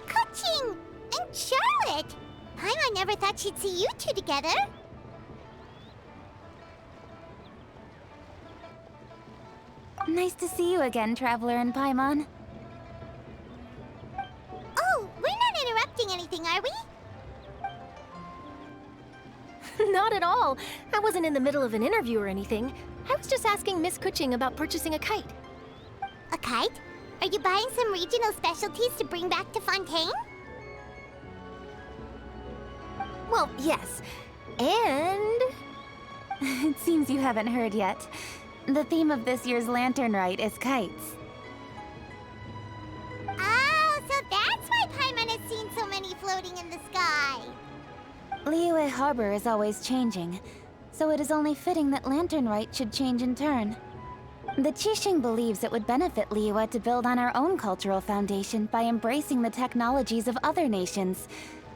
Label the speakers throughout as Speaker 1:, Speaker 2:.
Speaker 1: Kuching and Charlotte! I never thought she'd see you two together.
Speaker 2: Nice to see you again, Traveler and Paimon.
Speaker 1: Oh, we're not interrupting anything, are we?
Speaker 3: Not at all. I wasn't in the middle of an interview or anything. I was just asking Miss Kuching about purchasing a kite.
Speaker 1: A kite? Are you buying some regional specialties to bring back to Fontaine?
Speaker 3: Well, yes. And...
Speaker 2: It seems you haven't heard yet. The theme of this year's Lantern Rite is kites.
Speaker 1: Oh, so that's why Paimon has seen so many floating in the sky.
Speaker 2: Liyue Harbor is always changing, so it is only fitting that Lantern Rite should change in turn. The Qixing believes it would benefit Liyue to build on our own cultural foundation by embracing the technologies of other nations.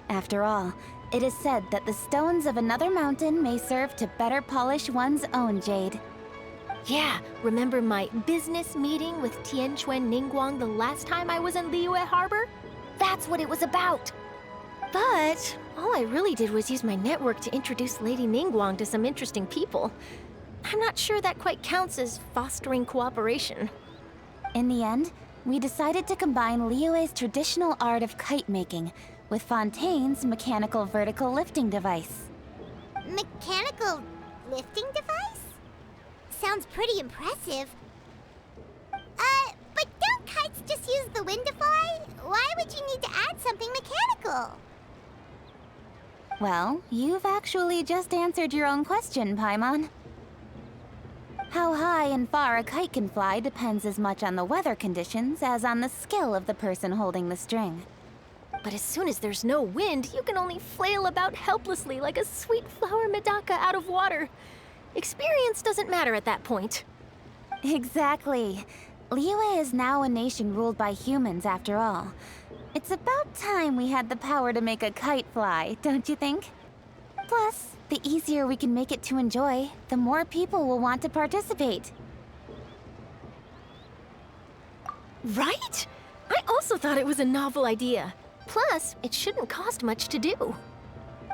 Speaker 2: After all, it is said that the stones of another mountain may serve to better polish one's own jade.
Speaker 3: yeah, remember my business meeting with Tianquan Ningguang the last time I was in Liyue Harbor? That's what it was about. But all I really did was use my network to introduce Lady Ningguang to some interesting people. I'm not sure that quite counts as fostering cooperation.
Speaker 2: In the end, we decided to combine Liyue's traditional art of kite making with Fontaine's mechanical vertical lifting device.
Speaker 1: Mechanical lifting device? Sounds pretty impressive. But don't kites just use the wind to fly? Why would you need to add something mechanical?
Speaker 2: Well, you've actually just answered your own question, Paimon. How high and far a kite can fly depends as much on the weather conditions as on the skill of the person holding the string.
Speaker 3: But as soon as there's no wind, you can only flail about helplessly like a sweet flower medaka out of water. Experience doesn't matter at that point.
Speaker 2: Exactly. Liyue is now a nation ruled by humans, after all. It's about time we had the power to make a kite fly, don't you think? Plus, the easier we can make it to enjoy, the more people will want to participate.
Speaker 3: Right? I also thought it was a novel idea. Plus, it shouldn't cost much to do.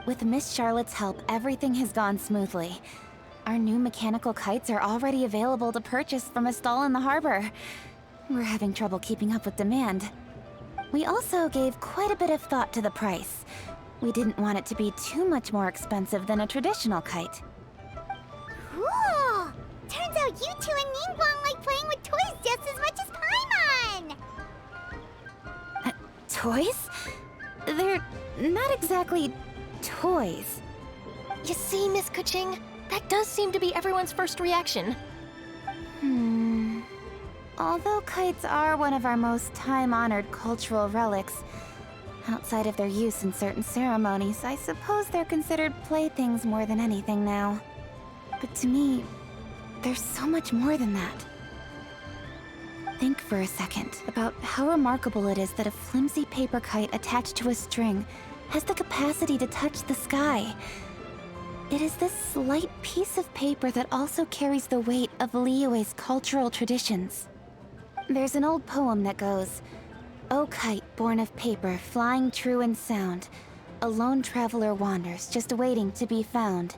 Speaker 2: With Miss Charlotte's help, everything has gone smoothly. Our new mechanical kites are already available to purchase from a stall in the harbor. We're having trouble keeping up with demand. We also gave quite a bit of thought to the price. We didn't want it to be too much more expensive than a traditional kite.
Speaker 1: Cool! Turns out you two and Ningguang like playing with toys just as much as Paimon!
Speaker 2: Toys? They're not exactly toys.
Speaker 3: You see, Miss Kuching? That does seem to be everyone's first reaction.
Speaker 2: Although kites are one of our most time-honored cultural relics, outside of their use in certain ceremonies, I suppose they're considered playthings more than anything now. But to me, there's so much more than that. Think for a second about how remarkable it is that a flimsy paper kite attached to a string has the capacity to touch the sky. It is this slight piece of paper that also carries the weight of Liyue's cultural traditions. There's an old poem that goes, O kite born of paper, flying true and sound, a lone traveler wanders, just waiting to be found.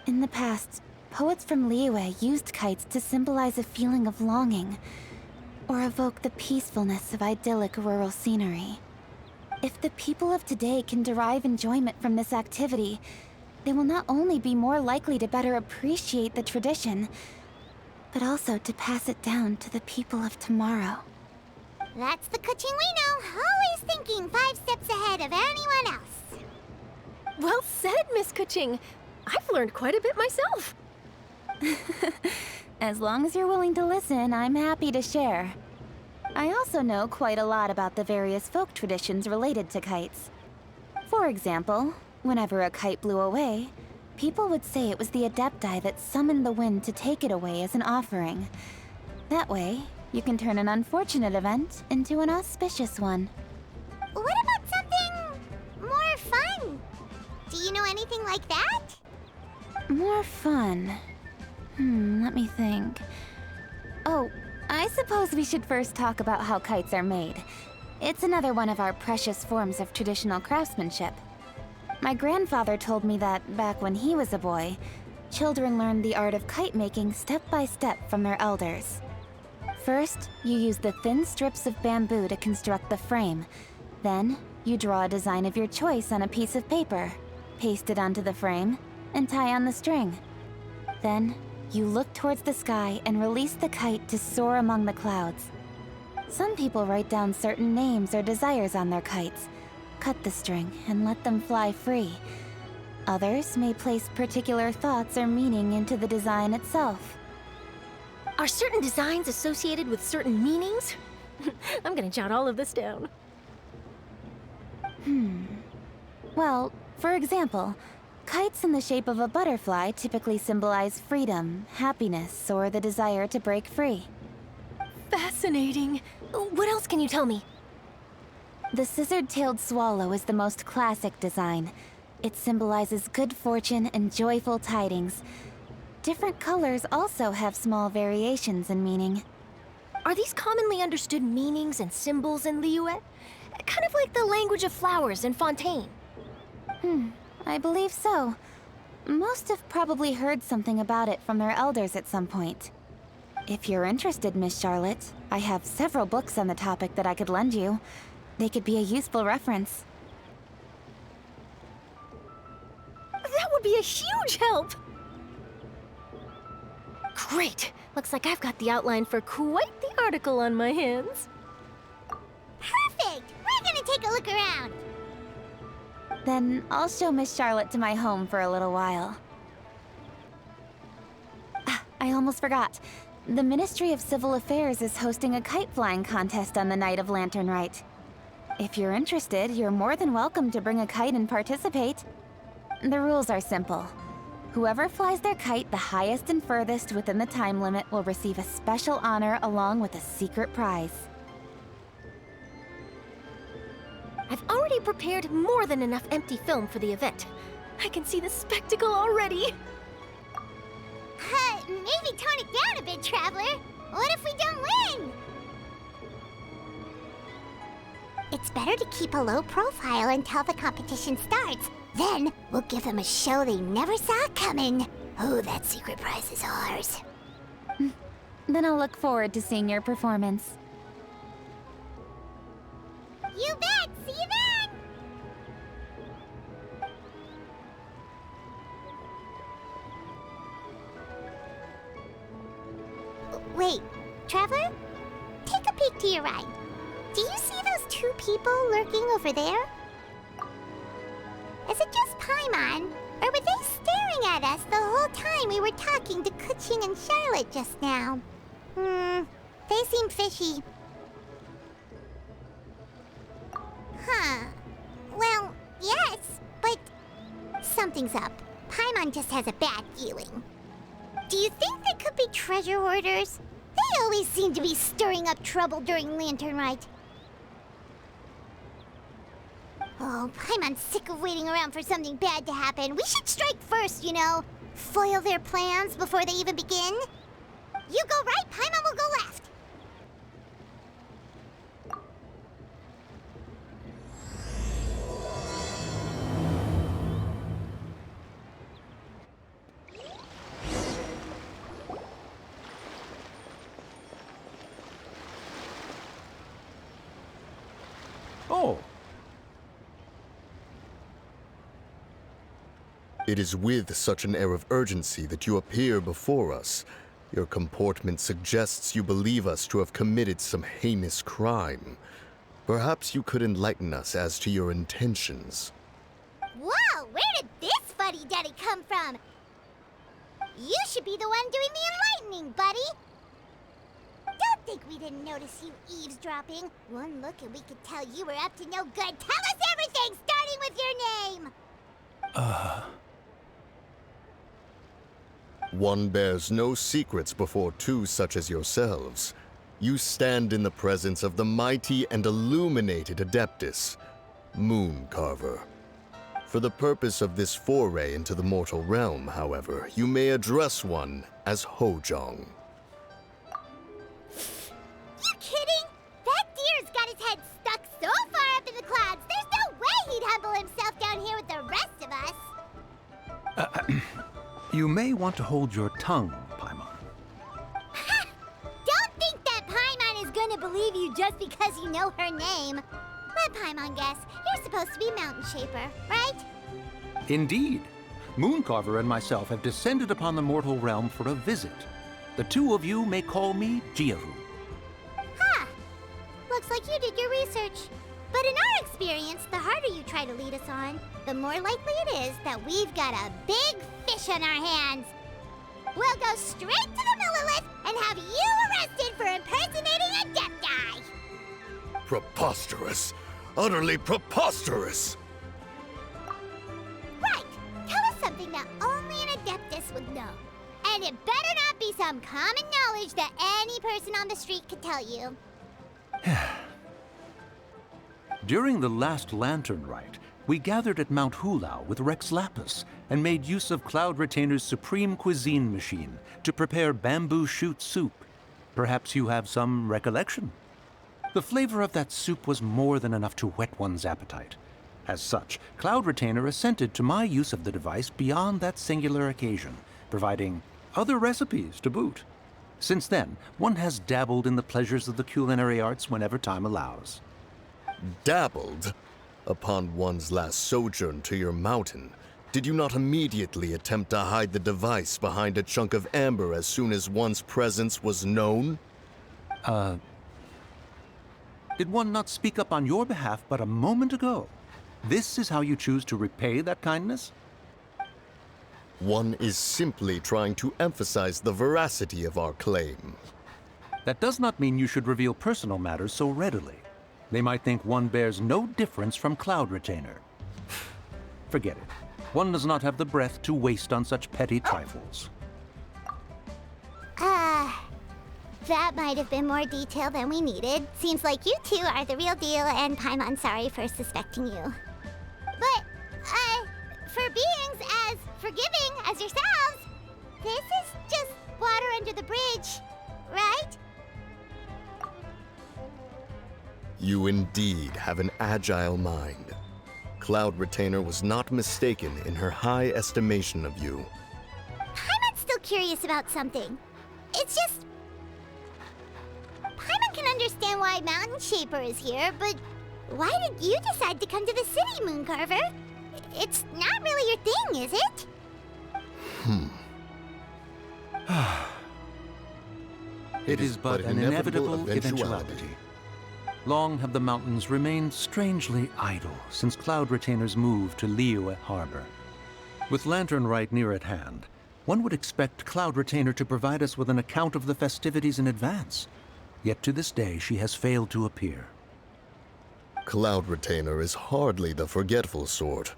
Speaker 2: In the past, poets from Liyue used kites to symbolize a feeling of longing, or evoke the peacefulness of idyllic rural scenery. If the people of today can derive enjoyment from this activity, they will not only be more likely to better appreciate the tradition, but also to pass it down to the people of tomorrow.
Speaker 1: That's the Kuching we know, always thinking 5 steps ahead of anyone else.
Speaker 3: Well said, Miss Kuching. I've learned quite a bit myself.
Speaker 2: As long as you're willing to listen, I'm happy to share. I also know quite a lot about the various folk traditions related to kites. For example, whenever a kite blew away, people would say it was the Adepti that summoned the wind to take it away as an offering. That way, you can turn an unfortunate event into an auspicious one.
Speaker 1: What about something more fun? Do you know anything like that?
Speaker 2: More fun. Let me think. Oh, I suppose we should first talk about how kites are made. It's another one of our precious forms of traditional craftsmanship. My grandfather told me that, back when he was a boy, children learned the art of kite making step by step from their elders. First, you use the thin strips of bamboo to construct the frame. Then, you draw a design of your choice on a piece of paper, paste it onto the frame, and tie on the string. Then, you look towards the sky and release the kite to soar among the clouds. Some people write down certain names or desires on their kites, cut the string, and let them fly free. Others may place particular thoughts or meaning into the design itself.
Speaker 3: Are certain designs associated with certain meanings? I'm gonna jot all of this down.
Speaker 2: Well, for example, kites in the shape of a butterfly typically symbolize freedom, happiness, or the desire to break free.
Speaker 3: Fascinating. What else can you tell me?
Speaker 2: The scissored-tailed swallow is the most classic design. It symbolizes good fortune and joyful tidings. Different colors also have small variations in meaning.
Speaker 3: Are these commonly understood meanings and symbols in Liyue? Kind of like the language of flowers in Fontaine.
Speaker 2: I believe so. Most have probably heard something about it from their elders at some point. If you're interested, Miss Charlotte, I have several books on the topic that I could lend you. They could be a useful reference.
Speaker 3: That would be a huge help! Great! Looks like I've got the outline for quite the article on my hands.
Speaker 1: Perfect! We're gonna take a look around.
Speaker 2: Then I'll show Miss Charlotte to my home for a little while. I almost forgot. The Ministry of Civil Affairs is hosting a kite flying contest on the night of Lantern Rite. If you're interested, you're more than welcome to bring a kite and participate. The rules are simple. Whoever flies their kite the highest and furthest within the time limit will receive a special honor along with a secret prize.
Speaker 3: I've already prepared more than enough empty film for the event. I can see the spectacle already.
Speaker 1: Maybe tone it down a bit, Traveler. What if we don't win? It's better to keep a low profile until the competition starts. Then we'll give them a show they never saw coming. Oh, that secret prize is ours.
Speaker 2: Then I'll look forward to seeing your performance.
Speaker 1: You bet! See you then! Wait, Traveler? Take a peek to your right. Do you see those 2 people lurking over there? Is it just Paimon? Or were they staring at us the whole time we were talking to Kuching and Charlotte just now? They seem fishy. Huh. Well, yes, but something's up. Paimon just has a bad feeling. Do you think they could be treasure hoarders? They always seem to be stirring up trouble during Lantern Rite. Oh, Paimon's sick of waiting around for something bad to happen. We should strike first, you know. Foil their plans before they even begin? You go right, Paimon will go left.
Speaker 4: Oh,
Speaker 5: It is with such an air of urgency that you appear before us. Your comportment suggests you believe us to have committed some heinous crime. Perhaps you could enlighten us as to your intentions.
Speaker 1: Whoa, where did this fuddy-duddy come from? You should be the one doing the enlightening, buddy. Don't think we didn't notice you eavesdropping. One look and we could tell you were up to no good. Tell us everything, starting with your name.
Speaker 5: One bears no secrets before two such as yourselves. You stand in the presence of the mighty and illuminated Adeptus, Mooncarver. For the purpose of this foray into the mortal realm, however, you may address one as Hojong.
Speaker 1: You kidding? That deer's got his head stuck so far up in the clouds, there's no way he'd humble himself down here with the rest of us.
Speaker 4: you may want to hold your tongue, Paimon.
Speaker 1: Ha! Don't think that Paimon is gonna believe you just because you know her name. Let Paimon guess. You're supposed to be Mountain Shaper, right?
Speaker 4: Indeed. Mooncarver and myself have descended upon the mortal realm for a visit. The two of you may call me Jiahu.
Speaker 1: Ha! Looks like you did your research. But in our experience, the harder you try to lead us on, the more likely it is that we've got a big fish on our hands. We'll go straight to the Millilith and have you arrested for impersonating a Adepti.
Speaker 5: Preposterous! Utterly preposterous!
Speaker 1: Right! Tell us something that only an Adeptus would know. And it better not be some common knowledge that any person on the street could tell you.
Speaker 4: During the last lantern rite, we gathered at Mount Hulao with Rex Lapis and made use of Cloud Retainer's supreme cuisine machine to prepare bamboo shoot soup. Perhaps you have some recollection? The flavor of that soup was more than enough to whet one's appetite. As such, Cloud Retainer assented to my use of the device beyond that singular occasion, providing other recipes to boot. Since then, one has dabbled in the pleasures of the culinary arts whenever time allows.
Speaker 5: Dabbled? Upon one's last sojourn to your mountain, did you not immediately attempt to hide the device behind a chunk of amber as soon as one's presence was known?
Speaker 4: Did one not speak up on your behalf but a moment ago? This is how you choose to repay that kindness?
Speaker 5: One is simply trying to emphasize the veracity of our claim.
Speaker 4: That does not mean you should reveal personal matters so readily. They might think one bears no difference from Cloud Retainer. Forget it. One does not have the breath to waste on such petty trifles.
Speaker 1: That might have been more detail than we needed. Seems like you two are the real deal, and Paimon's sorry for suspecting you. But, for beings as forgiving as yourselves, this is just water under the bridge, right?
Speaker 5: You indeed have an agile mind. Cloud Retainer was not mistaken in her high estimation of you.
Speaker 1: Paimon's still curious about something. It's just... Paimon can understand why Mountain Shaper is here, but why did you decide to come to the city, Mooncarver? It's not really your thing, is it?
Speaker 4: It is but an inevitable eventuality. Long have the mountains remained strangely idle since Cloud Retainer's move to Liyue Harbor. With Lantern Rite near at hand, one would expect Cloud Retainer to provide us with an account of the festivities in advance. Yet to this day, she has failed to appear.
Speaker 5: Cloud Retainer is hardly the forgetful sort.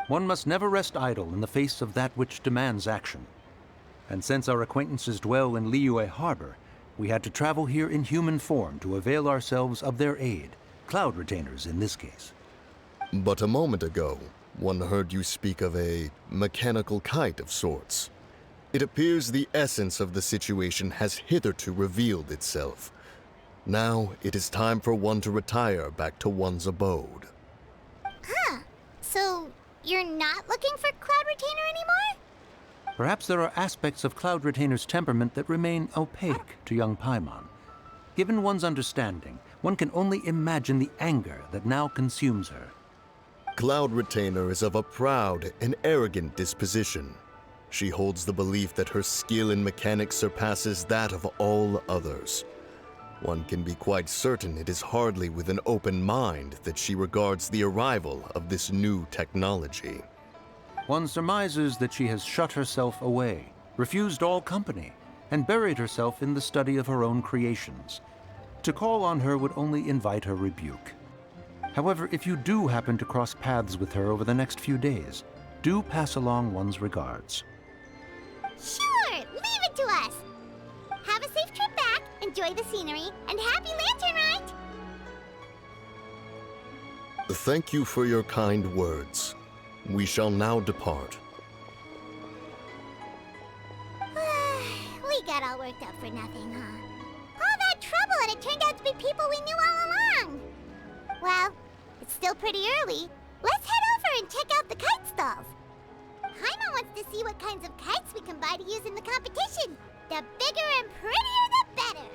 Speaker 4: One must never rest idle in the face of that which demands action. And since our acquaintances dwell in Liyue Harbor, we had to travel here in human form to avail ourselves of their aid, Cloud Retainers in this case.
Speaker 5: But a moment ago, One heard you speak of a mechanical kite of sorts. It appears the essence of the situation has hitherto revealed itself. Now it is time for one to retire back to one's abode.
Speaker 1: Huh. So, you're not looking for Cloud Retainer anymore?
Speaker 4: Perhaps there are aspects of Cloud Retainer's temperament that remain opaque to young Paimon. Given one's understanding, one can only imagine the anger that now consumes her.
Speaker 5: Cloud Retainer is of a proud and arrogant disposition. She holds the belief that her skill in mechanics surpasses that of all others. One can be quite certain it is hardly with an open mind that she regards the arrival of this new technology.
Speaker 4: One surmises that she has shut herself away, refused all company, and buried herself in the study of her own creations. To call on her would only invite her rebuke. However, if you do happen to cross paths with her over the next few days, do pass along one's regards.
Speaker 1: Sure, leave it to us. Have a safe trip back, enjoy the scenery, and happy lantern rite!
Speaker 5: Thank you for your kind words. We shall now depart.
Speaker 1: We got all worked up for nothing, huh? All that trouble and it turned out to be people we knew all along! Well, it's still pretty early. Let's head over and check out the kite stalls. Paimon wants to see what kinds of kites we can buy to use in the competition. The bigger and prettier, the better.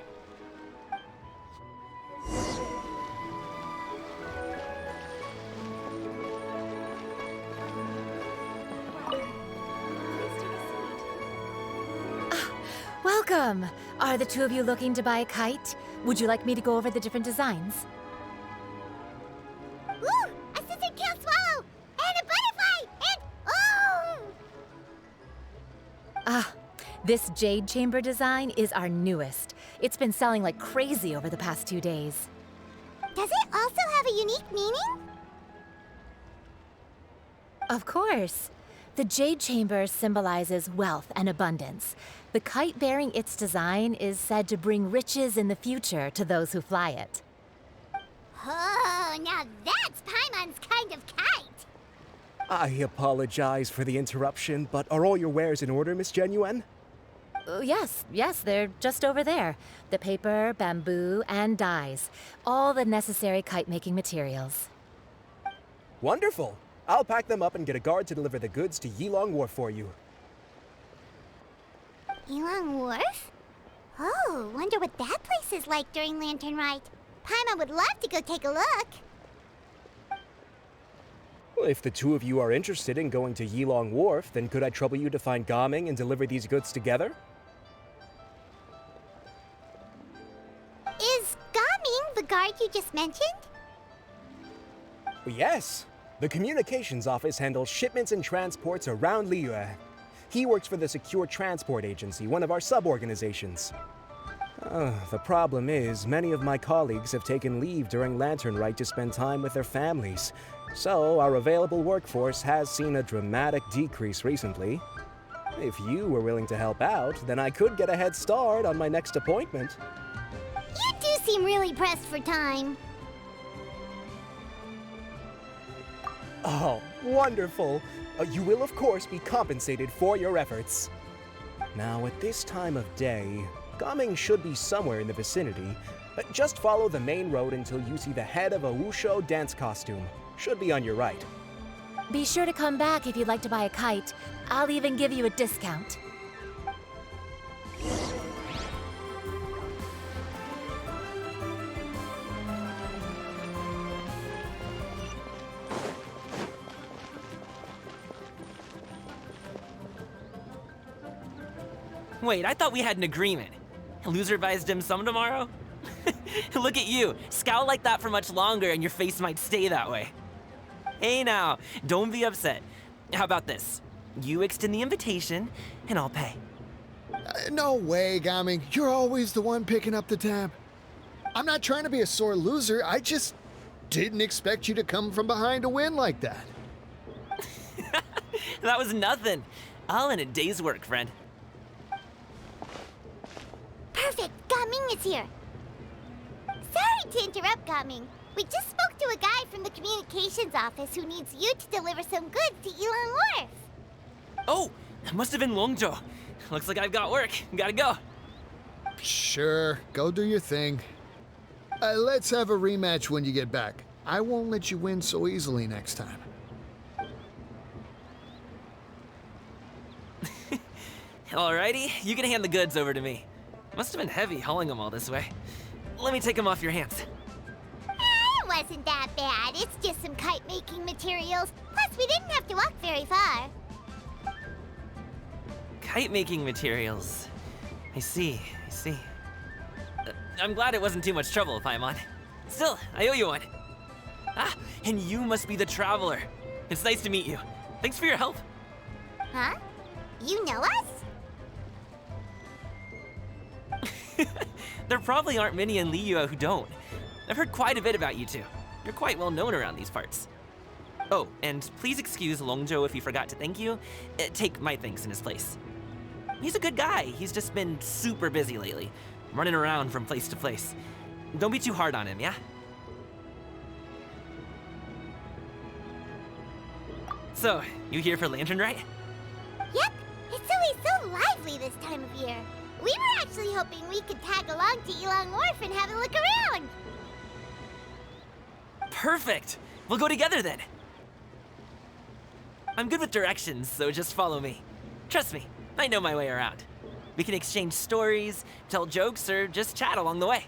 Speaker 6: Welcome! Are the two of you looking to buy a kite? Would you like me to go over the different designs?
Speaker 1: Ooh, a scissor tail swallow! And a butterfly! And oh!
Speaker 6: This jade chamber design is our newest. It's been selling like crazy over the past 2 days.
Speaker 1: Does it also have a unique meaning?
Speaker 6: Of course. The jade chamber symbolizes wealth and abundance. The kite bearing its design is said to bring riches in the future to those who fly it.
Speaker 1: Oh, now that's Paimon's kind of kite!
Speaker 7: I apologize for the interruption, but are all your wares in order, Miss Genuine?
Speaker 6: Yes, they're just over there. The paper, bamboo, and dyes. All the necessary kite-making materials.
Speaker 7: Wonderful! I'll pack them up and get a guard to deliver the goods to Yilong Wharf for you.
Speaker 1: Yilong Wharf? Oh, wonder what that place is like during Lantern Rite. Paimon would love to go take a look.
Speaker 7: Well, if the two of you are interested in going to Yilong Wharf, then could I trouble you to find Gaming and deliver these goods together?
Speaker 1: Is Gaming the guard you just mentioned?
Speaker 7: Well, yes. The communications office handles shipments and transports around Liyue. He works for the Secure Transport Agency, one of our sub-organizations. The problem is, many of my colleagues have taken leave during Lantern Rite to spend time with their families. So, our available workforce has seen a dramatic decrease recently. If you were willing to help out, then I could get a head start on my next appointment.
Speaker 1: You do seem really pressed for time.
Speaker 7: Oh, wonderful! You will, of course, be compensated for your efforts. Now, at this time of day, Gaming should be somewhere in the vicinity. Just follow the main road until you see the head of a Wushu dance costume. Should be on your right.
Speaker 6: Be sure to come back if you'd like to buy a kite. I'll even give you a discount.
Speaker 8: Wait, I thought we had an agreement. Loser buys dim sum tomorrow? Look at you. Scowl like that for much longer and your face might stay that way. Hey now, don't be upset. How about this? You extend the invitation, and I'll pay.
Speaker 9: No way, Gaming. You're always the one picking up the tab. I'm not trying to be a sore loser. I just didn't expect you to come from behind to win like that.
Speaker 8: That was nothing. All in a day's work, friend.
Speaker 1: Perfect, Gaming is here. Sorry to interrupt, Gaming. We just spoke to a guy from the communications office who needs you to deliver some goods to Elon Wharf.
Speaker 8: Oh, that must have been Longzhou. Looks like I've got work. Gotta go.
Speaker 9: Sure, go do your thing. Let's have a rematch when you get back. I won't let you win so easily next time.
Speaker 8: Alrighty, you can hand the goods over to me. Must have been heavy hauling them all this way. Let me take them off your hands.
Speaker 1: It wasn't that bad. It's just some kite-making materials. Plus, we didn't have to walk very far.
Speaker 8: Kite-making materials. I see. I'm glad it wasn't too much trouble, Paimon. Still, I owe you one. Ah, and you must be the traveler. It's nice to meet you. Thanks for your help.
Speaker 1: Huh? You know us?
Speaker 8: There probably aren't many in Liyue who don't. I've heard quite a bit about you two. You're quite well known around these parts. Oh, and please excuse Longzhou if he forgot to thank you. Take my thanks in his place. He's a good guy. He's just been super busy lately, running around from place to place. Don't be too hard on him, yeah? So, you here for Lantern Rite?
Speaker 1: Yep. It's always so lively this time of year. We were actually hoping we could tag along to Elon Wharf and have a look around.
Speaker 8: Perfect! We'll go together then. I'm good with directions, so just follow me. Trust me, I know my way around. We can exchange stories, tell jokes, or just chat along the way.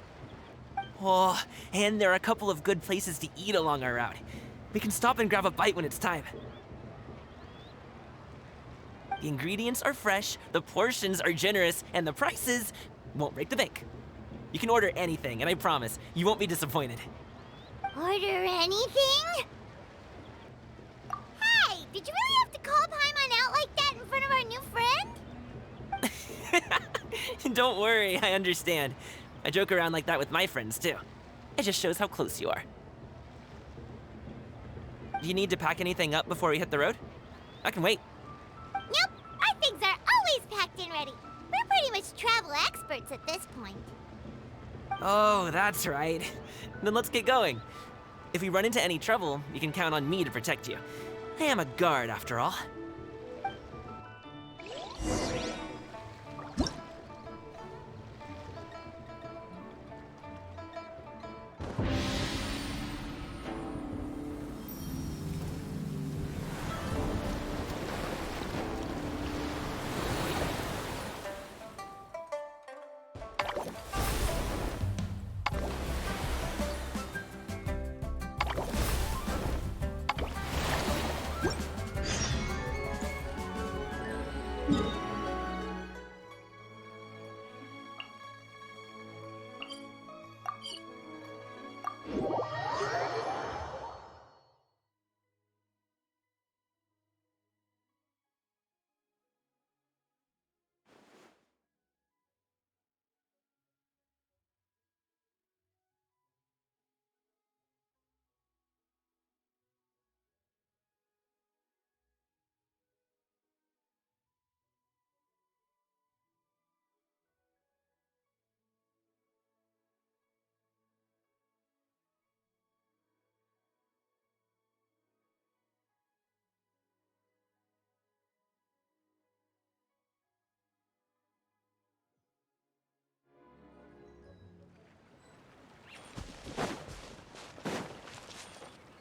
Speaker 8: Oh, and there are a couple of good places to eat along our route. We can stop and grab a bite when it's time. The ingredients are fresh, the portions are generous, and the prices won't break the bank. You can order anything, and I promise, you won't be disappointed.
Speaker 1: Order anything? Hey, did you really have to call Paimon out like that in front of our new friend?
Speaker 8: Don't worry, I understand. I joke around like that with my friends, too. It just shows how close you are. Do you need to pack anything up before we hit the road? I can wait.
Speaker 1: Nope, our things are always packed and ready. We're pretty much travel experts at this point.
Speaker 8: Oh, that's right. Then let's get going. If we run into any trouble, you can count on me to protect you. I am a guard, after all.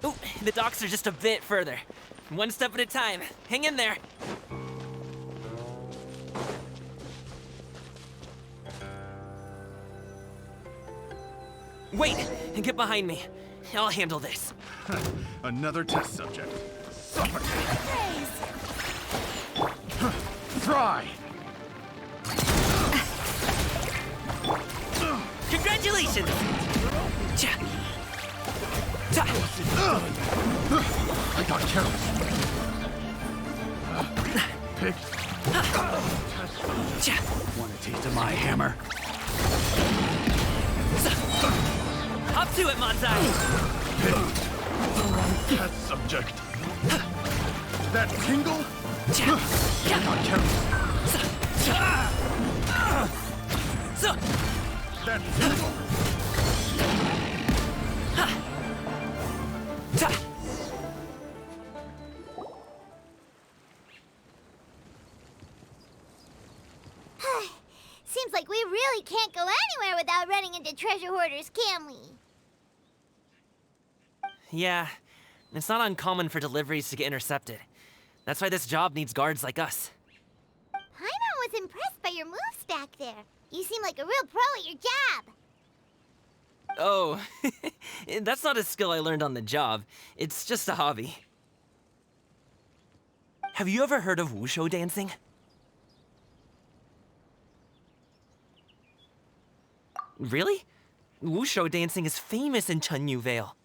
Speaker 8: Oh, the docks are just a bit further. One step at a time. Hang in there. Wait, and get behind me. I'll handle this.
Speaker 10: Another test subject. Suffocate! Try!
Speaker 8: Congratulations! Cha. Ta.
Speaker 10: I got careless. Pick.
Speaker 8: Cha.
Speaker 10: Want a taste of my hammer?
Speaker 8: Hop to it, Manzai!
Speaker 10: Test subject. That tingle?
Speaker 8: Cha.
Speaker 10: I got careless.
Speaker 8: So.
Speaker 10: That tingle?
Speaker 1: Seems like we really can't go anywhere without running into treasure hoarders, can we?
Speaker 8: Yeah, it's not uncommon for deliveries to get intercepted. That's why this job needs guards like us.
Speaker 1: Paimon was impressed by your moves back there. You seem like a real pro at your job.
Speaker 8: Oh, that's not a skill I learned on the job. It's just a hobby. Have you ever heard of wushu dancing? Really? Wushu dancing is famous in Chunyu Vale.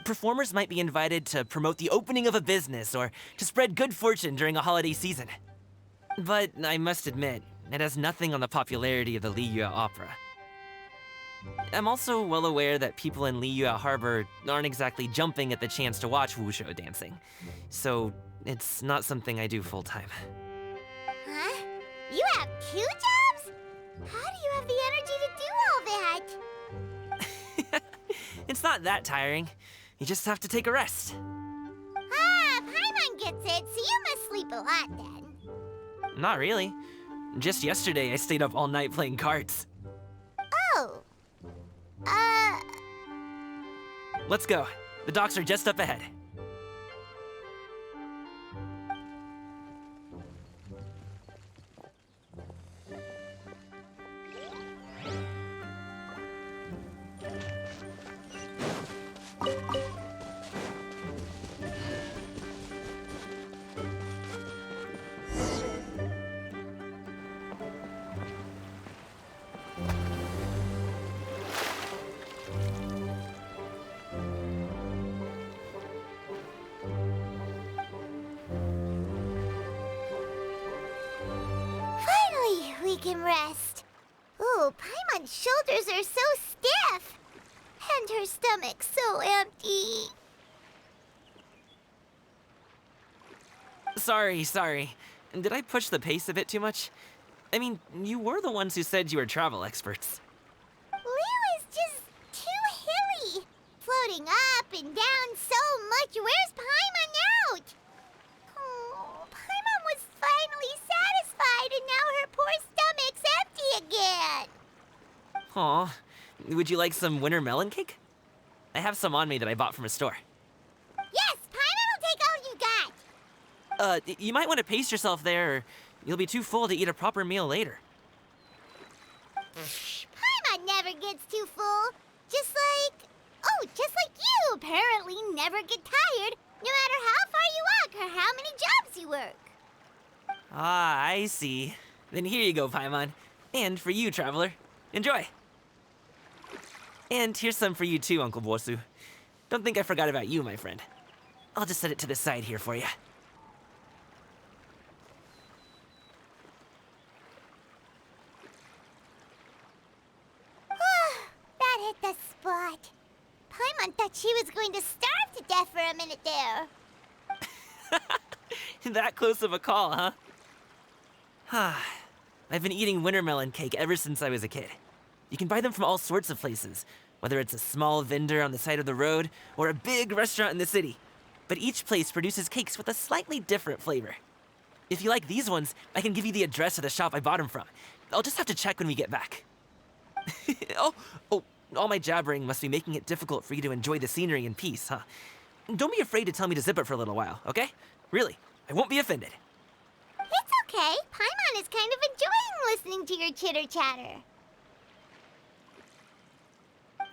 Speaker 8: Performers might be invited to promote the opening of a business or to spread good fortune during a holiday season. But I must admit, it has nothing on the popularity of the Liyue Opera. I'm also well aware that people in Liyue Harbor aren't exactly jumping at the chance to watch wushu dancing. So it's not something I do full-time.
Speaker 1: Huh? You have 2 jobs? How do you have the energy to do all that?
Speaker 8: It's not that tiring. You just have to take a rest.
Speaker 1: Ah, Paimon gets it, so you must sleep a lot then.
Speaker 8: Not really. Just yesterday, I stayed up all night playing cards.
Speaker 1: Oh.
Speaker 8: Let's go. The docks are just up ahead.
Speaker 1: Finally, we can rest. Ooh, Paimon's shoulders are so stiff. And her stomach so empty.
Speaker 8: Sorry. Did I push the pace a bit too much? I mean, you were the ones who said you were travel experts.
Speaker 1: Liu is just too hilly. Floating up and down so much. Where's Paimon out? Oh, Paimon was finally satisfied and now her poor stomach's empty again.
Speaker 8: Aw, would you like some winter melon cake? I have some on me that I bought from a store.
Speaker 1: Yes, Paimon will take all you got.
Speaker 8: You might want to pace yourself there, or you'll be too full to eat a proper meal later.
Speaker 1: Paimon never gets too full. Just like you apparently never get tired, no matter how far you walk or how many jobs you work.
Speaker 8: Ah, I see. Then here you go, Paimon. And for you, traveler. Enjoy. And here's some for you too, Uncle Bosu. Don't think I forgot about you, my friend. I'll just set it to the side here for you.
Speaker 1: That hit the spot. Paimon thought she was going to starve to death for a minute there.
Speaker 8: That close of a call, huh? I've been eating winter melon cake ever since I was a kid. You can buy them from all sorts of places, whether it's a small vendor on the side of the road or a big restaurant in the city. But each place produces cakes with a slightly different flavor. If you like these ones, I can give you the address of the shop I bought them from. I'll just have to check when we get back. Oh, all my jabbering must be making it difficult for you to enjoy the scenery in peace, huh? Don't be afraid to tell me to zip it for a little while, okay? Really, I won't be offended.
Speaker 1: It's okay. Paimon is kind of enjoying listening to your chitter-chatter.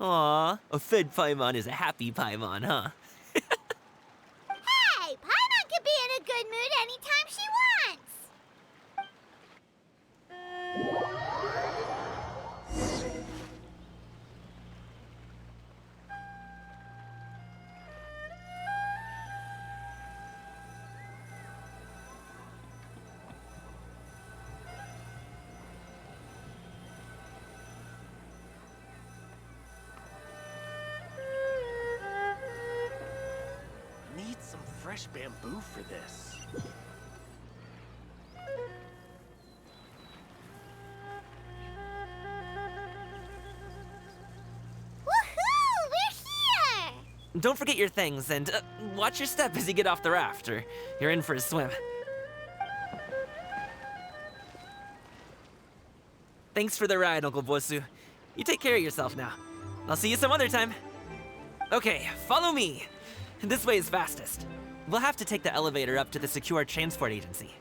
Speaker 8: Aw, a fed Paimon is a happy Paimon, huh?
Speaker 1: Hey, Paimon can be in a good mood anytime she wants.
Speaker 10: Need some fresh bamboo for this.
Speaker 1: Woohoo! We're here!
Speaker 8: don't forget your things, and watch your step as you get off the raft, or you're in for a swim. Thanks for the ride, Uncle Bosu. You take care of yourself now. I'll see you some other time. Okay, follow me. This way is fastest. We'll have to take the elevator up to the secure transport agency.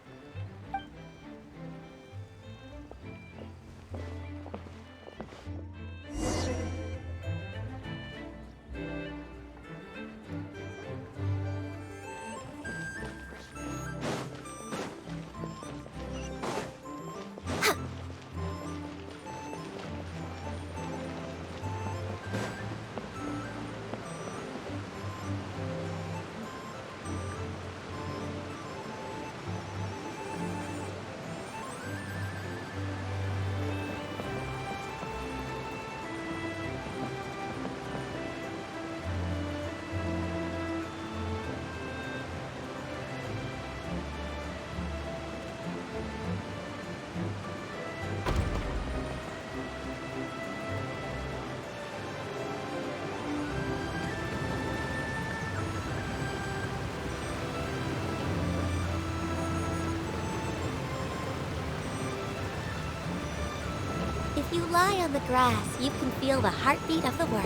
Speaker 1: If you lie on the grass, you can feel the heartbeat of the world.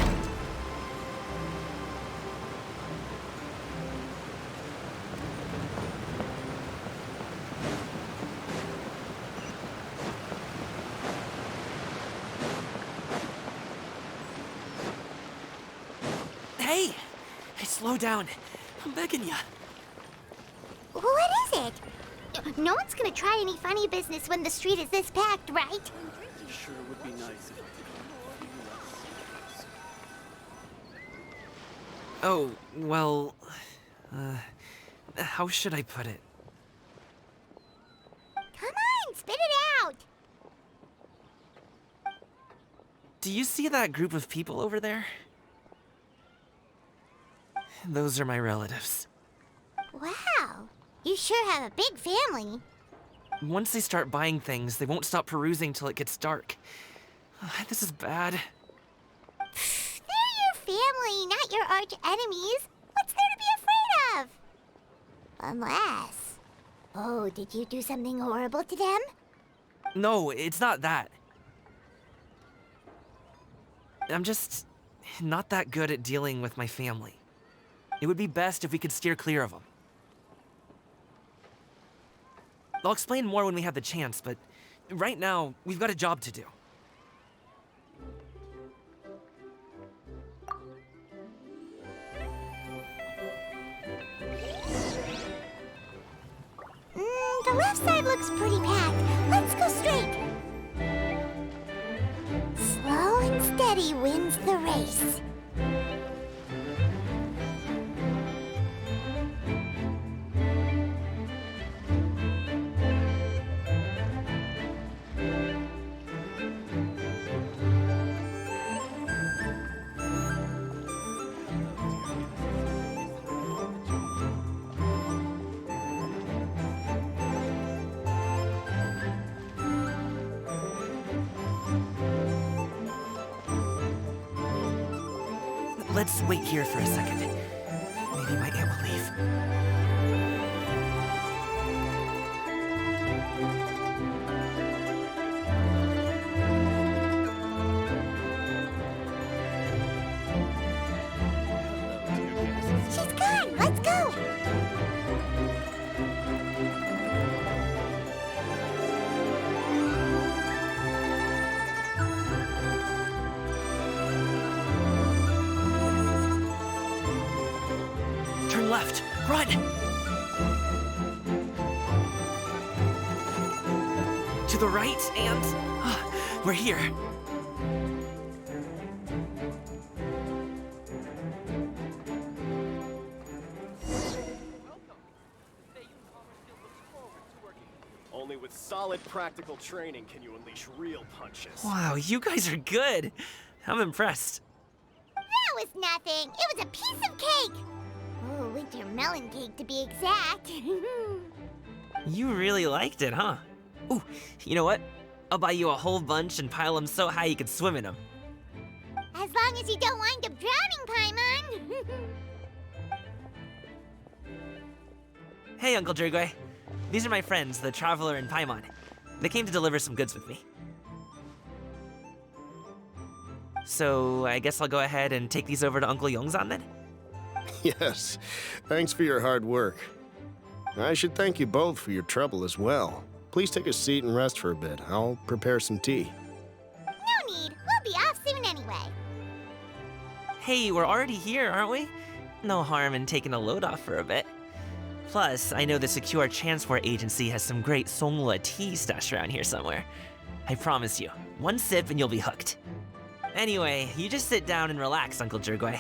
Speaker 8: Hey! Hey, slow down. I'm begging you.
Speaker 1: What is it? No one's gonna try any funny business when the street is this packed, right?
Speaker 10: Sure would be nice if I could feel less.
Speaker 8: Oh, well... how should I put it?
Speaker 1: Come on, spit it out!
Speaker 8: Do you see that group of people over there? Those are my relatives.
Speaker 1: Wow, you sure have a big family.
Speaker 8: Once they start buying things, they won't stop perusing till it gets dark. This is bad.
Speaker 1: They're your family, not your arch enemies. What's there to be afraid of? Unless... Oh, did you do something horrible to them?
Speaker 8: No, it's not that. I'm just not that good at dealing with my family. It would be best if we could steer clear of them. I'll explain more when we have the chance, but right now, we've got a job to do.
Speaker 1: The left side looks pretty packed. Let's go straight. Slow and steady wins the race.
Speaker 8: Let's wait here for a second. Maybe my aunt will leave.
Speaker 1: She's gone. Let's go.
Speaker 8: Turn left. Run! To the right, and... we're here.
Speaker 10: Only with solid practical training can you unleash real punches.
Speaker 8: Wow, you guys are good. I'm impressed.
Speaker 1: That was nothing. It was a piece of cake. Oh, winter melon cake to be exact.
Speaker 8: You really liked it, huh? Ooh, you know what? I'll buy you a whole bunch and pile them so high you could swim in them.
Speaker 1: As long as you don't wind up drowning, Paimon.
Speaker 8: Hey, Uncle Jirgwe. These are my friends, the Traveler and Paimon. They came to deliver some goods with me. So, I guess I'll go ahead and take these over to Uncle Yongzan then?
Speaker 11: Yes, thanks for your hard work. I should thank you both for your trouble as well. Please take a seat and rest for a bit. I'll prepare some tea.
Speaker 1: No need. We'll be off soon anyway.
Speaker 8: Hey, we're already here, aren't we? No harm in taking a load off for a bit. Plus, I know the Secure Transport Agency has some great Songhua tea stashed around here somewhere. I promise you, one sip and you'll be hooked. Anyway, you just sit down and relax, Uncle Jirgwe.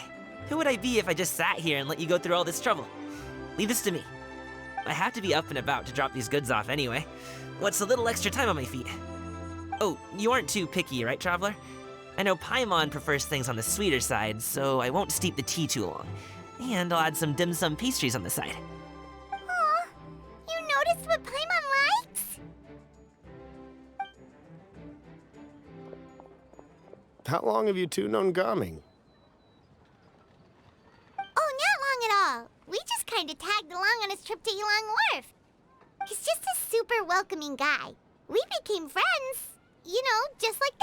Speaker 8: Who would I be if I just sat here and let you go through all this trouble? Leave this to me. I have to be up and about to drop these goods off anyway. What's a little extra time on my feet? Oh, you aren't too picky, right, Traveler? I know Paimon prefers things on the sweeter side, so I won't steep the tea too long. And I'll add some dim sum pastries on the side.
Speaker 1: Aw, you noticed what Paimon likes?
Speaker 11: How long have you two known Gaming?
Speaker 1: Oh, not long at all. We just kind of tagged along on his trip to Yulong Wharf. He's just a super welcoming guy. We became friends, you know, just like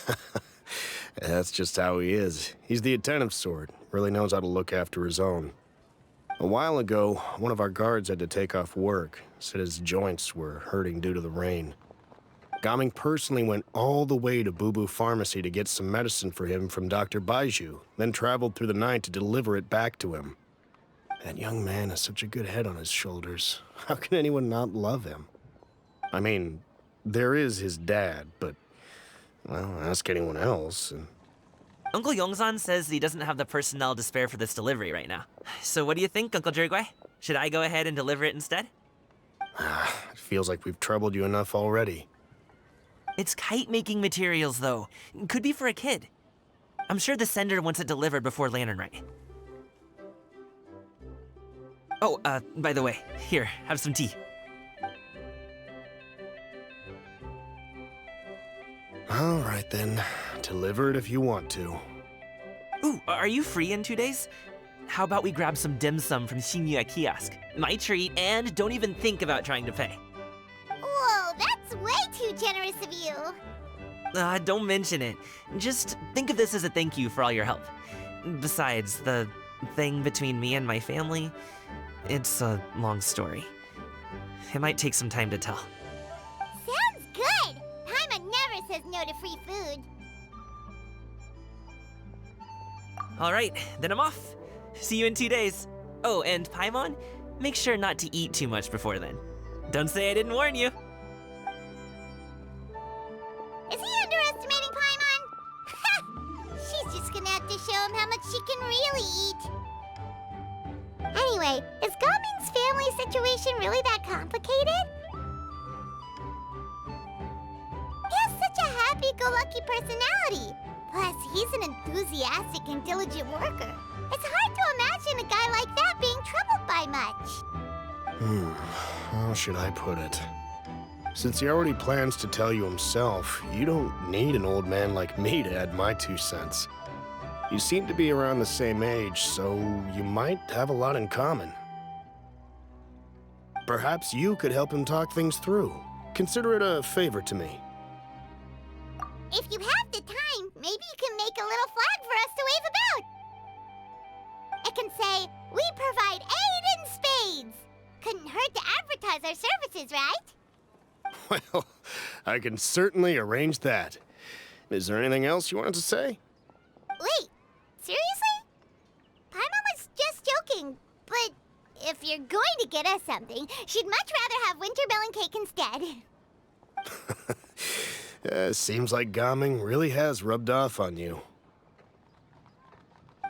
Speaker 1: that.
Speaker 11: That's just how he is. He's the attentive sort. Really knows how to look after his own. A while ago, one of our guards had to take off work. Said his joints were hurting due to the rain. Gaming personally went all the way to Boo Boo Pharmacy to get some medicine for him from Dr. Baiju, then traveled through the night to deliver it back to him. That young man has such a good head on his shoulders. How can anyone not love him? I mean, there is his dad, but, well, ask anyone else, and...
Speaker 8: Uncle Yongzan says he doesn't have the personnel to spare for this delivery right now. So what do you think, Uncle Jirgwe? Should I go ahead and deliver it instead?
Speaker 11: It feels like we've troubled you enough already.
Speaker 8: It's kite-making materials, though. Could be for a kid. I'm sure the sender wants it delivered before Lantern Rite. Oh, by the way, here, have some tea.
Speaker 11: All right, then. Deliver it if you want to.
Speaker 8: Ooh, are you free in 2 days? How about we grab some dim sum from Shinya Kiosk? My treat, and don't even think about trying to pay.
Speaker 1: Whoa, that's way too generous of you.
Speaker 8: Don't mention it. Just think of this as a thank you for all your help. Besides, the thing between me and my family, it's a long story. It might take some time to tell.
Speaker 1: Sounds good. Paimon never says no to free food.
Speaker 8: All right, then I'm off. See you in 2 days. Oh, and Paimon, make sure not to eat too much before then. Don't say I didn't warn you.
Speaker 1: Is he underestimating Paimon? She's just gonna have to show him how much she can really eat. Anyway, is Gaming's family situation really that complicated? He has such a happy-go-lucky personality. Plus, he's an enthusiastic and diligent worker. It's hard to imagine a guy like that being troubled by much.
Speaker 11: How should I put it? Since he already plans to tell you himself, you don't need an old man like me to add my 2 cents. You seem to be around the same age, so you might have a lot in common. Perhaps you could help him talk things through. Consider it a favor to me.
Speaker 1: If you have the time, maybe you can make a little flag for us to wave about. It can say, "We provide aid in spades." Couldn't hurt to advertise our services, right?
Speaker 11: Well, I can certainly arrange that. Is there anything else you wanted to say?
Speaker 1: Wait, seriously? Paimon was just joking, but if you're going to get us something, she'd much rather have winter melon cake instead.
Speaker 11: Seems like Gaming really has rubbed off on you.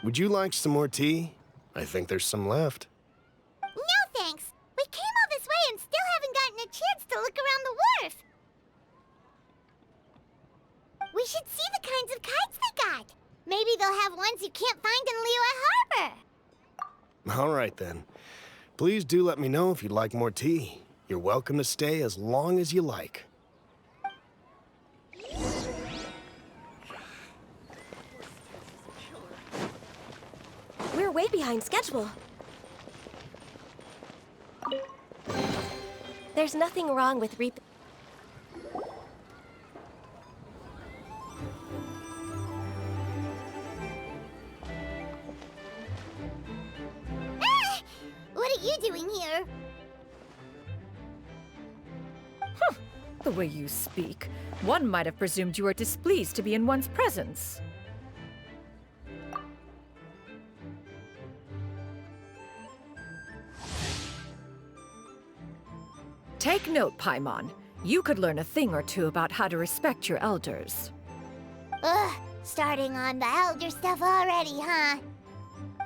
Speaker 11: Would you like some more tea? I think there's some left.
Speaker 1: No thanks. We came all this way and still haven't gotten a chance to look around the wharf. We should see the kinds of kites they got. Maybe they'll have ones you can't find in Liyue Harbor.
Speaker 11: All right, then. Please do let me know if you'd like more tea. You're welcome to stay as long as you like.
Speaker 3: We're way behind schedule. There's nothing wrong with
Speaker 1: Ah! What are you doing here?
Speaker 12: The way you speak, one might have presumed you were displeased to be in one's presence. Take note, Paimon. You could learn a thing or two about how to respect your elders.
Speaker 1: Ugh, starting on the elder stuff already, huh?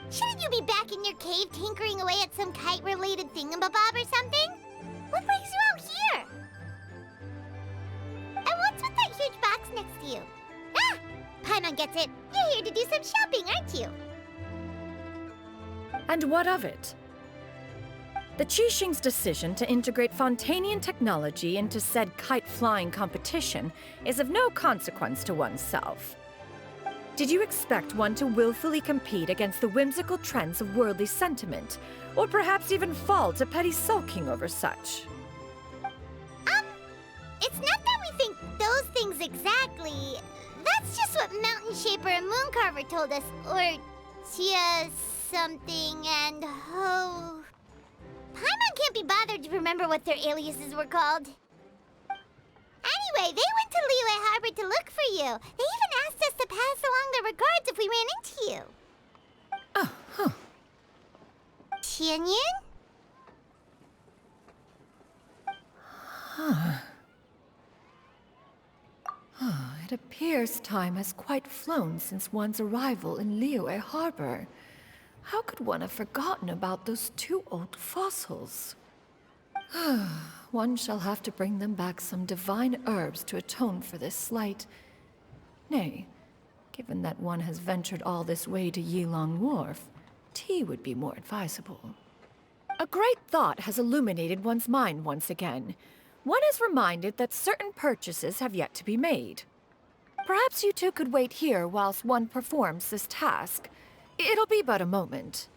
Speaker 1: Shouldn't you be back in your cave tinkering away at some kite-related thingamabob or something? What brings you out here? And what's with that huge box next to you? Ah! Paimon gets it. You're here to do some shopping, aren't you?
Speaker 12: And what of it? The Qixing's decision to integrate Fontanian technology into said kite-flying competition is of no consequence to oneself. Did you expect one to willfully compete against the whimsical trends of worldly sentiment, or perhaps even fall to petty sulking over such?
Speaker 1: It's not that we think those things exactly. That's just what Mountain Shaper and Mooncarver told us, or Tia something and Ho. Paimon can't be bothered to remember what their aliases were called. Anyway, they went to Liyue Harbor to look for you. They even asked us to pass along their regards if we ran into you.
Speaker 12: Oh, huh.
Speaker 1: Tianyin?
Speaker 12: It appears time has quite flown since one's arrival in Liyue Harbor. How could one have forgotten about those two old fossils? One shall have to bring them back some divine herbs to atone for this slight. Nay, given that one has ventured all this way to Yilong Wharf, tea would be more advisable. A great thought has illuminated one's mind once again. One is reminded that certain purchases have yet to be made. Perhaps you two could wait here whilst one performs this task. It'll be but a moment.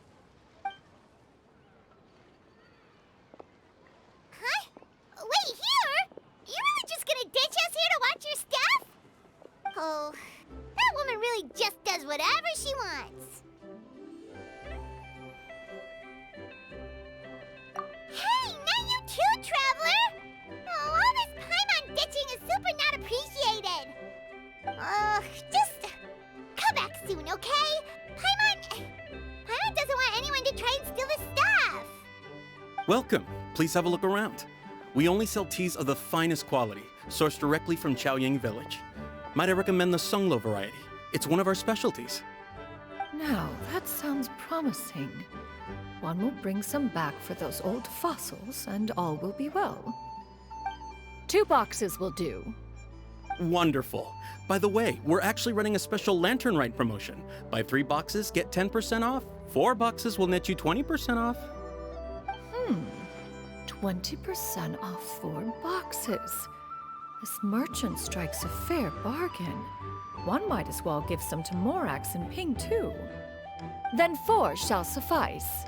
Speaker 1: Huh? Wait, here? You really just gonna ditch us here to watch your stuff? Oh, that woman really just does whatever she wants. Hey, not you too, Traveler! Oh, all this Paimon ditching is super not appreciated. Just come back soon, okay? Paimon doesn't want anyone to try and steal his stuff.
Speaker 13: Welcome. Please have a look around. We only sell teas of the finest quality, sourced directly from Chaoying Village. Might I recommend the Sunglo variety? It's one of our specialties.
Speaker 12: Now, that sounds promising. One will bring some back for those old fossils, and all will be well. 2 boxes will do.
Speaker 13: Wonderful. By the way, we're actually running a special Lantern Rite promotion. Buy 3 boxes, get 10% off. 4 boxes will net you 20% off.
Speaker 12: 20% off 4 boxes. This merchant strikes a fair bargain. One might as well give some to Morax and Ping, too. Then 4 shall suffice.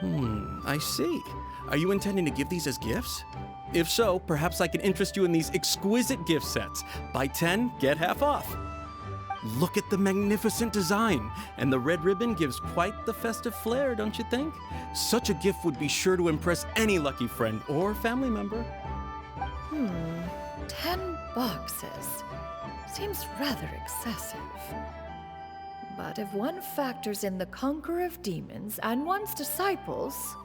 Speaker 13: I see. Are you intending to give these as gifts? If so, perhaps I can interest you in these exquisite gift sets. Buy 10, get half off. Look at the magnificent design, and the red ribbon gives quite the festive flair, don't you think? Such a gift would be sure to impress any lucky friend or family member.
Speaker 12: 10 boxes. Seems rather excessive. But if one factors in the conqueror of demons and one's disciples...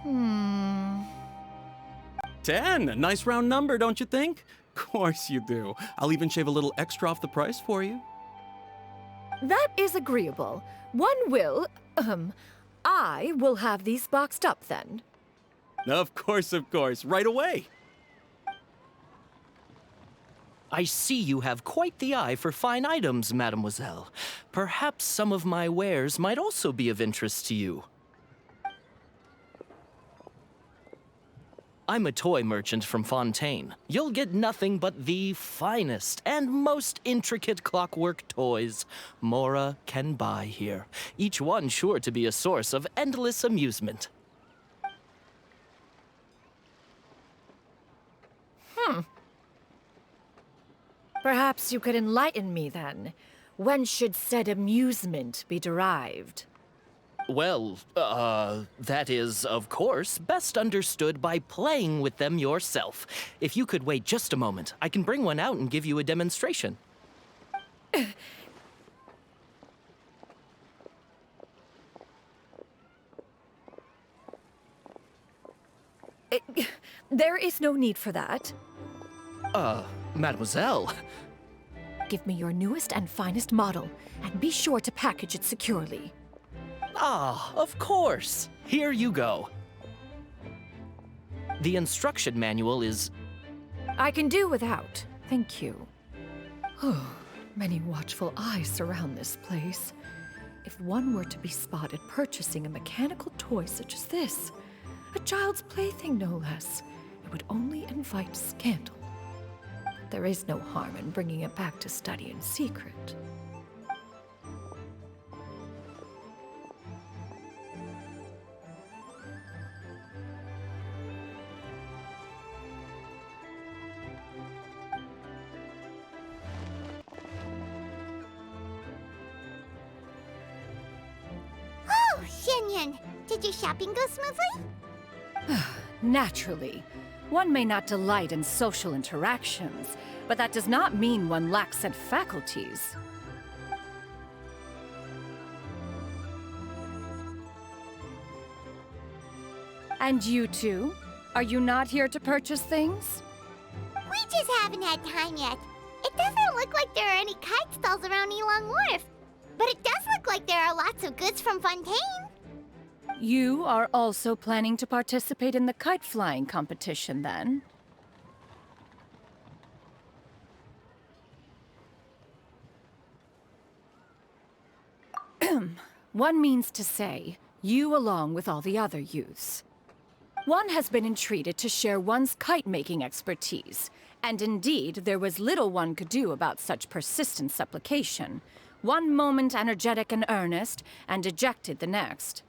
Speaker 13: 10, a nice round number, don't you think? Course you do. I'll even shave a little extra off the price for you.
Speaker 12: That is agreeable. One will, I will have these boxed up then.
Speaker 13: Of course, right away.
Speaker 14: I see you have quite the eye for fine items, mademoiselle. Perhaps some of my wares might also be of interest to you. I'm a toy merchant from Fontaine. You'll get nothing but the finest and most intricate clockwork toys Mora can buy here. Each one sure to be a source of endless amusement.
Speaker 12: Perhaps you could enlighten me then. When should said amusement be derived?
Speaker 14: Well, that is, of course, best understood by playing with them yourself. If you could wait just a moment, I can bring one out and give you a demonstration.
Speaker 12: There is no need for that.
Speaker 14: Mademoiselle.
Speaker 12: Give me your newest and finest model, and be sure to package it securely.
Speaker 14: Ah, of course. Here you go. The instruction manual is...
Speaker 12: I can do without, thank you. Oh, many watchful eyes surround this place. If one were to be spotted purchasing a mechanical toy such as this, a child's plaything no less, it would only invite scandal. There is no harm in bringing it back to study in secret.
Speaker 1: Oh, Xianyun, did your shopping go smoothly?
Speaker 6: Naturally. One may not delight in social interactions, but that does not mean one lacks said faculties. And you two? Are you not here to purchase things?
Speaker 1: We just haven't had time yet. It doesn't look like there are any kite stalls around Elong Wharf, but it does look like there are lots of goods from Fontaine.
Speaker 6: You are also planning to participate in the kite flying competition, then? One means to say, you along with all the other youths. One has been entreated to share one's kite-making expertise, and indeed, there was little one could do about such persistent supplication. One moment energetic and earnest, and dejected the next.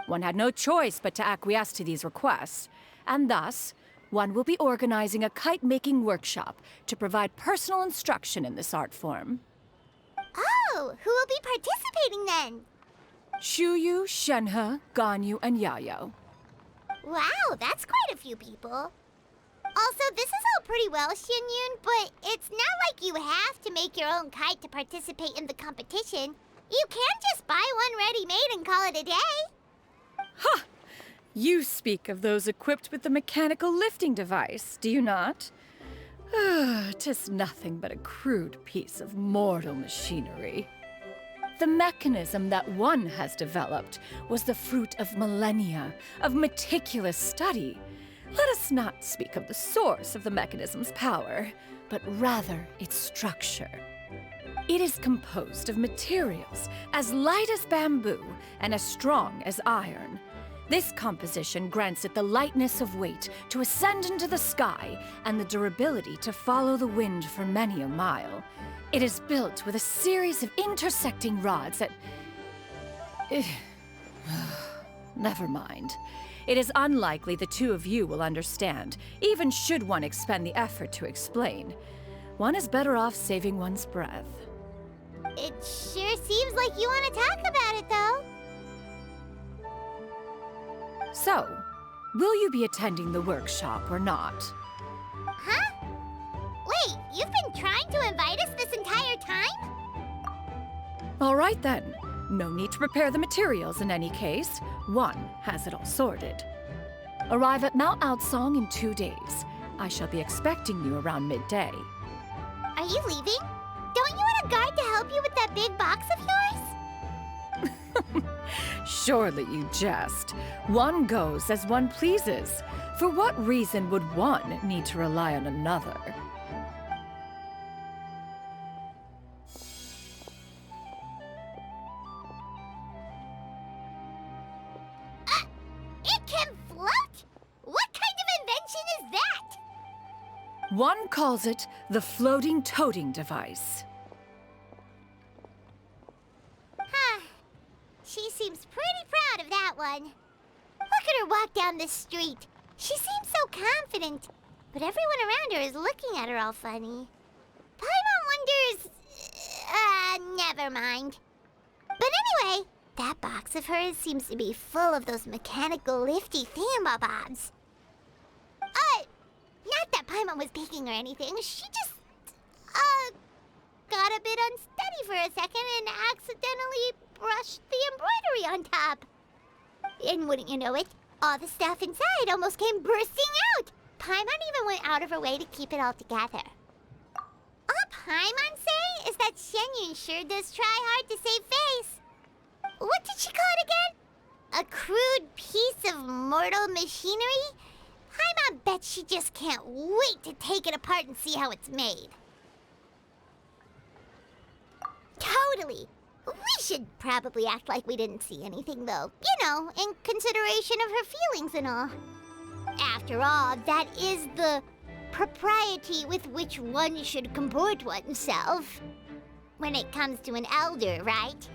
Speaker 6: One had no choice but to acquiesce to these requests, and thus, one will be organizing a kite-making workshop to provide personal instruction in this art form.
Speaker 1: Oh, who will be participating then?
Speaker 6: Shuyu, Shenhe, Ganyu, and Yayo.
Speaker 1: Wow, that's quite a few people. Also, this is all pretty well, Xianyun, but it's not like you have to make your own kite to participate in the competition. You can just buy one ready-made and call it a day.
Speaker 6: Ha! You speak of those equipped with the mechanical lifting device, do you not? 'Tis nothing but a crude piece of mortal machinery. The mechanism that one has developed was the fruit of millennia of meticulous study. Let us not speak of the source of the mechanism's power, but rather its structure. It is composed of materials as light as bamboo and as strong as iron. This composition grants it the lightness of weight to ascend into the sky and the durability to follow the wind for many a mile. It is built with a series of intersecting rods that... Never mind. It is unlikely the two of you will understand, even should one expend the effort to explain. One is better off saving one's breath.
Speaker 1: It sure seems like you want to talk about it, though.
Speaker 6: So, will you be attending the workshop or not?
Speaker 1: Huh? Wait, you've been trying to invite us this entire time?
Speaker 6: All right then. No need to prepare the materials in any case. One has it all sorted. Arrive at Mount Outsong in 2 days. I shall be expecting you around midday.
Speaker 1: Are you leaving? Don't you want a guard to help you with that big box of yours?
Speaker 6: Surely you jest. One goes as one pleases. For what reason would one need to rely on another?
Speaker 1: It can float? What kind of invention is that?
Speaker 6: One calls it the floating toting device.
Speaker 1: Huh. She seems pretty proud of that one. Look at her walk down the street. She seems so confident, but everyone around her is looking at her all funny. Paimon wonders... never mind. But anyway, that box of hers seems to be full of those mechanical lifty thingamabobs. Not that Paimon was peeking or anything. She just, got a bit unsteady for a second and accidentally brushed the embroidery on top. And wouldn't you know it, all the stuff inside almost came bursting out. Paimon even went out of her way to keep it all together. All Paimon say is that Shenyun sure does try hard to save face. What did she call it again? A crude piece of mortal machinery? Paimon bet she just can't wait to take it apart and see how it's made. Totally. We should probably act like we didn't see anything, though. You know, in consideration of her feelings and all. After all, that is the propriety with which one should comport oneself. When it comes to an elder, right?